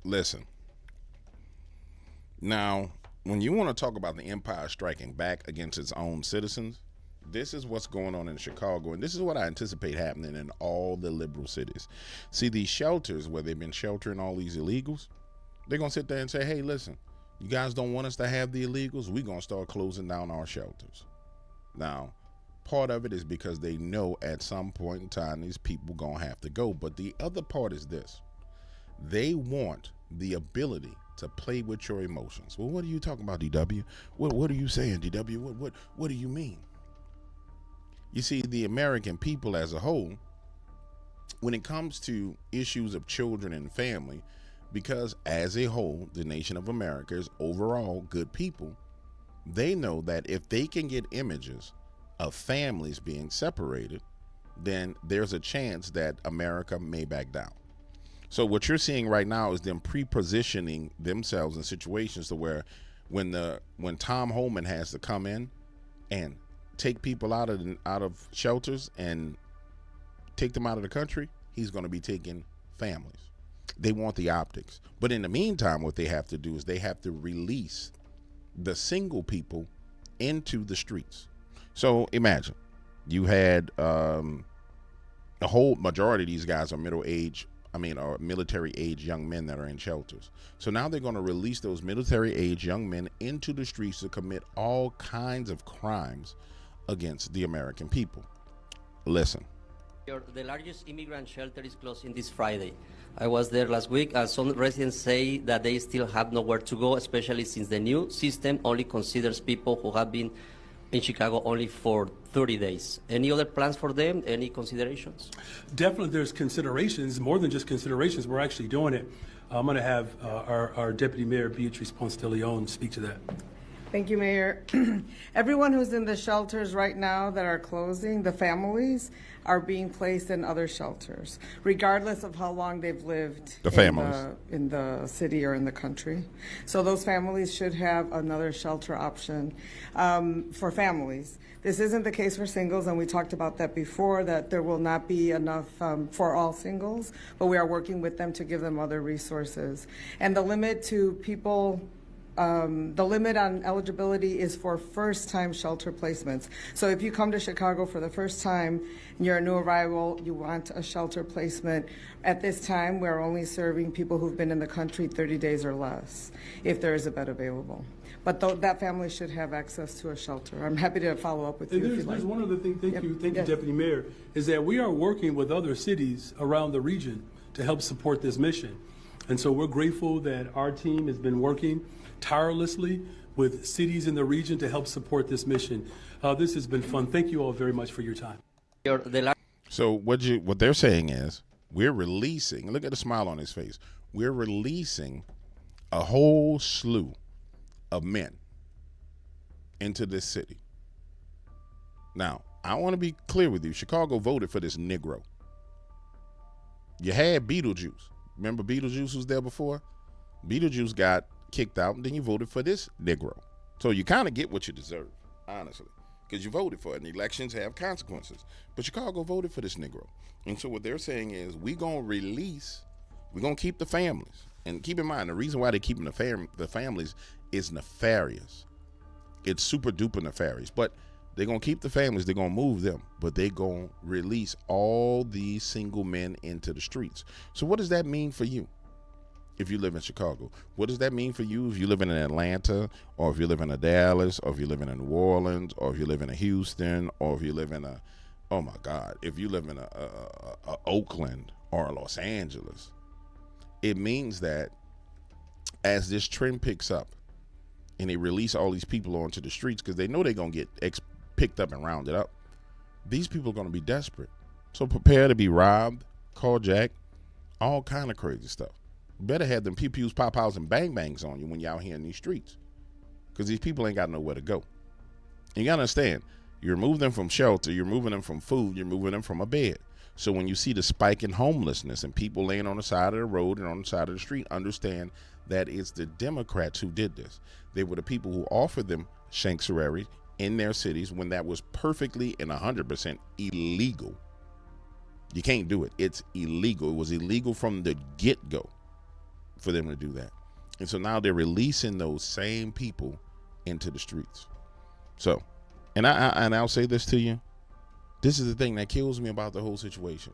Listen. Now, when you want to talk about the empire striking back against its own citizens, this is what's going on in Chicago, and this is what I anticipate happening in all the liberal cities. See, these shelters where they've been sheltering all these illegals, they're going to sit there and say, hey, listen, you guys don't want us to have the illegals? We're going to start closing down our shelters. Now, part of it is because they know at some point in time these people going to have to go. But the other part is this. They want the ability to play with your emotions. Well, what are you talking about, DW? What are you saying, DW? What do you mean? You see, the American people as a whole, when it comes to issues of children and family, because as a whole, the nation of America is overall good people, they know that if they can get images of families being separated, then there's a chance that America may back down. So what you're seeing right now is them pre-positioning themselves in situations to where when Tom Homan has to come in and take people out of shelters and take them out of the country, he's going to be taking families. They want the optics. But in the meantime, what they have to do is they have to release the single people into the streets. So imagine you had a whole majority of these guys are military age young men that are in shelters. So now they're going to release those military age young men into the streets to commit all kinds of crimes against the American people. Listen. The largest immigrant shelter is closing this Friday. I was there last week. Some residents say that they still have nowhere to go, especially since the new system only considers people who have been in Chicago only for 30 days. Any other plans for them? Any considerations? Definitely there's considerations, more than just considerations. We're actually doing it. I'm going to have our Deputy Mayor, Beatrice Ponce de Leon, speak to that. Thank you, Mayor. Everyone who's in the shelters right now that are closing, the families are being placed in other shelters, regardless of how long they've lived in the city or in the country. So those families should have another shelter option for families. This isn't the case for singles, and we talked about that before, that there will not be enough for all singles, but we are working with them to give them other resources. And the limit to people the limit on eligibility is for first-time shelter placements. So if you come to Chicago for the first time, and you're a new arrival, you want a shelter placement, at this time we're only serving people who've been in the country 30 days or less, if there is a bed available. But that family should have access to a shelter. I'm happy to follow up with you if you'd like. There's one other thing, thank you, Deputy Mayor, is that we are working with other cities around the region to help support this mission. And so we're grateful that our team has been working tirelessly with cities in the region to help support this mission. This has been fun. Thank you all very much for your time. So what they're saying is we're releasing, look at the smile on his face, we're releasing a whole slew of men into this city. Now, I want to be clear with you. Chicago voted for this Negro. You had Beetlejuice. Remember Beetlejuice was there before? Beetlejuice got kicked out, and then you voted for this Negro. So you kind of get what you deserve, honestly, because you voted for it, and elections have consequences. But Chicago voted for this Negro. And so what they're saying is we're going to keep the families. And keep in mind, the reason why they're keeping the families is nefarious. It's super duper nefarious. But they're going to keep the families. They're going to move them. But they're going to release all these single men into the streets. So what does that mean for you? If you live in Chicago, what does that mean for you if you live in Atlanta, or if you live in Dallas, or if you live in New Orleans, or if you live in Houston, or if you live in if you live in Oakland or Los Angeles? It means that as this trend picks up and they release all these people onto the streets because they know they're going to get picked up and rounded up, these people are going to be desperate. So prepare to be robbed, carjacked, all kind of crazy stuff. Better have them pew-pews, pop-outs, and bang-bangs on you when you're out here in these streets, because these people ain't got nowhere to go. And you got to understand, you're moving them from shelter, you're moving them from food, you're moving them from a bed. So when you see the spike in homelessness and people laying on the side of the road and on the side of the street, understand that it's the Democrats who did this. They were the people who offered them sanctuary in their cities when that was perfectly and 100% illegal. You can't do it. It's illegal. It was illegal from the get-go. for them to do that. And so now they're releasing those same people into the streets. So, and I'll say this to you. This is the thing that kills me about the whole situation.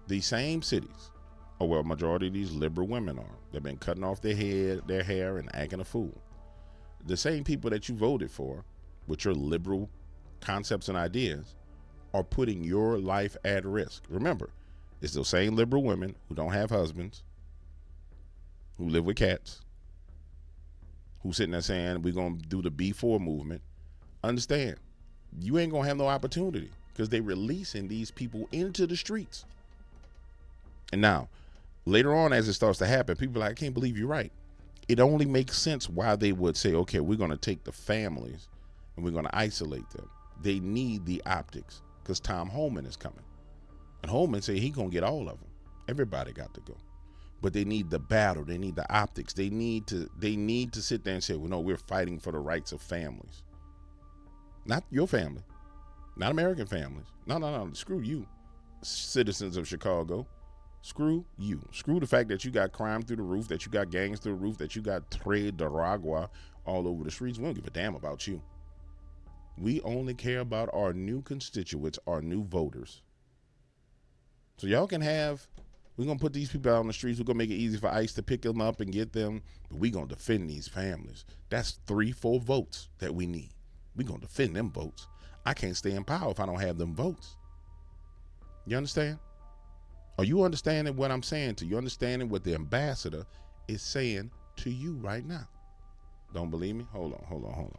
These same cities, or well, majority of these liberal women are. They've been cutting off their hair and acting a fool. The same people that you voted for, with your liberal concepts and ideas, are putting your life at risk. Remember, it's those same liberal women who don't have husbands, who live with cats, who sitting there saying we're going to do the B4 movement. Understand, you ain't going to have no opportunity because they're releasing these people into the streets. And now, later on, as it starts to happen, people are like, I can't believe you're right. It only makes sense why they would say, okay, we're going to take the families and we're going to isolate them. They need the optics because Tom Homan is coming. And Homan said he going to get all of them. Everybody got to go. But they need the battle. They need the optics. They need to sit there and say, well, no, we're fighting for the rights of families. Not your family. Not American families. No. Screw you, citizens of Chicago. Screw you. Screw the fact that you got crime through the roof, that you got gangs through the roof, that you got trade de ragua all over the streets. We don't give a damn about you. We only care about our new constituents, our new voters. So y'all can have, we're going to put these people out on the streets. We're going to make it easy for ICE to pick them up and get them. But we're going to defend these families. That's 3-4 votes that we need. We're going to defend them votes. I can't stay in power if I don't have them votes. You understand? Are you understanding what I'm saying to you? Understanding what the ambassador is saying to you right now? Don't believe me? Hold on.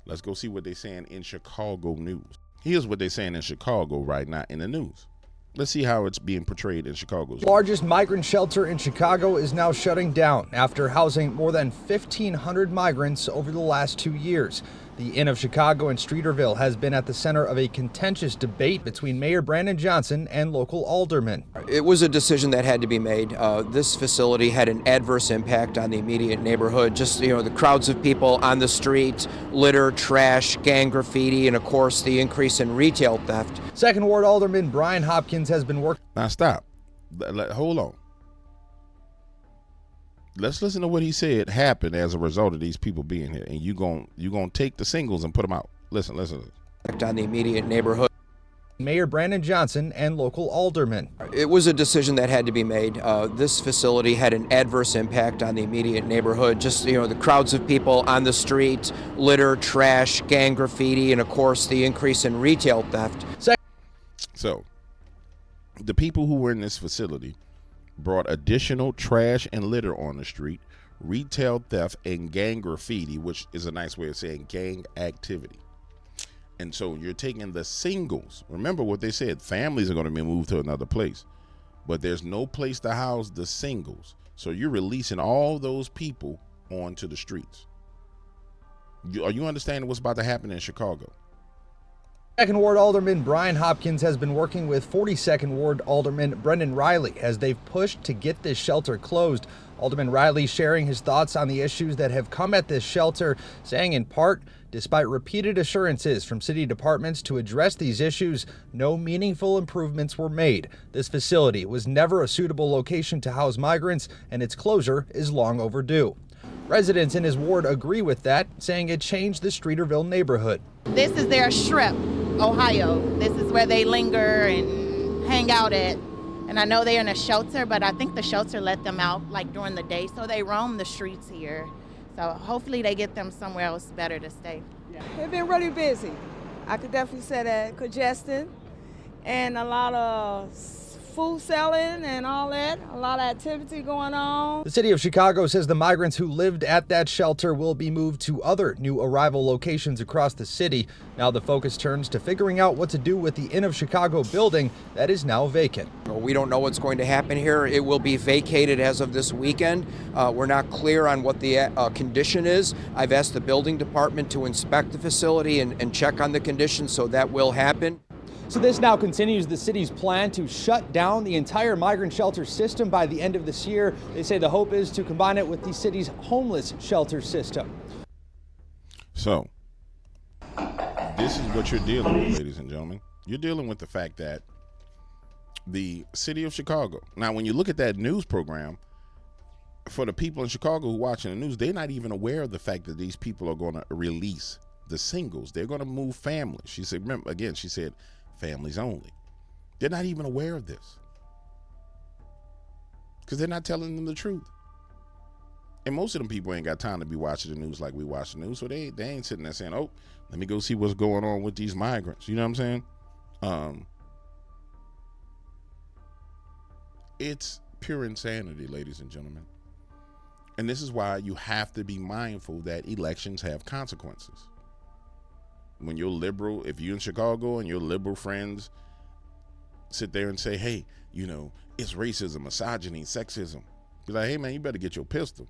Let's go see what they're saying in Chicago news. Here's what they're saying in Chicago right now in the news. Let's see how it's being portrayed in Chicago's. The largest migrant shelter in Chicago is now shutting down after housing more than 1,500 migrants over the last 2 years. The Inn of Chicago in Streeterville has been at the center of a contentious debate between Mayor Brandon Johnson and local aldermen. It was a decision that had to be made. This facility had an adverse impact on the immediate neighborhood. Just, the crowds of people on the street, litter, trash, gang graffiti, and of course the increase in retail theft. Second Ward Alderman Brian Hopkins has been working. Now stop. Hold on. Let's listen to what he said happened as a result of these people being here, and you gonna take the singles and put them out. Listen. On the immediate neighborhood. Mayor Brandon Johnson and local aldermen. It was a decision that had to be made. This facility had an adverse impact on the immediate neighborhood. Just, the crowds of people on the street, litter, trash, gang graffiti, and of course the increase in retail theft. So, the people who were in this facility brought additional trash and litter on the street, retail theft, and gang graffiti, which is a nice way of saying gang activity. And so you're taking the singles. Remember what they said, families are going to be moved to another place, but there's no place to house the singles. So you're releasing all those people onto the streets. Are you understanding what's about to happen in Chicago? Second Ward Alderman Brian Hopkins has been working with 42nd Ward Alderman Brendan Reilly as they've pushed to get this shelter closed. Alderman Reilly sharing his thoughts on the issues that have come at this shelter, saying in part, despite repeated assurances from city departments to address these issues, no meaningful improvements were made. This facility was never a suitable location to house migrants, and its closure is long overdue. Residents in his ward agree with that, saying it changed the Streeterville neighborhood. This is their strip, Ohio. This is where they linger and hang out at. And I know they're in a shelter, but I think the shelter let them out like during the day, so they roam the streets here. So hopefully they get them somewhere else better to stay. They've been really busy. I could definitely say that. Congestion and a lot of food selling and all that. A lot of activity going on. The city of Chicago says the migrants who lived at that shelter will be moved to other new arrival locations across the city. Now the focus turns to figuring out what to do with the Inn of Chicago building that is now vacant. We don't know what's going to happen here. It will be vacated as of this weekend. We're not clear on what the condition is. I've asked the building department to inspect the facility and check on the condition, so that will happen. So this now continues the city's plan to shut down the entire migrant shelter system by the end of this year. They say the hope is to combine it with the city's homeless shelter system. So this is what you're dealing with, ladies and gentlemen. You're dealing with the fact that the city of Chicago. Now, when you look at that news program, for the people in Chicago who are watching the news, they're not even aware of the fact that these people are going to release the singles. They're going to move families. She said, remember, again, she said families only. They're not even aware of this because they're not telling them the truth. And most of them people ain't got time to be watching the news like we watch the news. So they ain't sitting there saying, oh, let me go see what's going on with these migrants. You know what I'm saying? It's pure insanity, ladies and gentlemen. And this is why you have to be mindful that elections have consequences. When you're liberal, if you're in Chicago and your liberal friends sit there and say, hey, you know, it's racism, misogyny, sexism, be like, hey, man, you better get your pistol.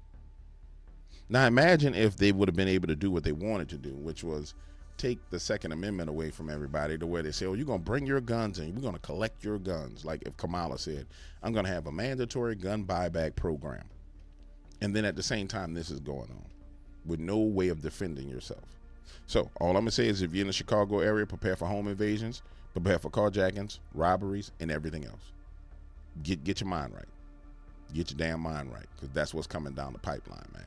Now, imagine if they would have been able to do what they wanted to do, which was take the Second Amendment away from everybody to where they say, oh, you're going to bring your guns and we're going to collect your guns. Like if Kamala said, I'm going to have a mandatory gun buyback program. And then at the same time, this is going on with no way of defending yourself. So all I'm going to say is if you're in the Chicago area, prepare for home invasions, prepare for carjackings, robberies, and everything else. Get your mind right. Get your damn mind right, because that's what's coming down the pipeline, man.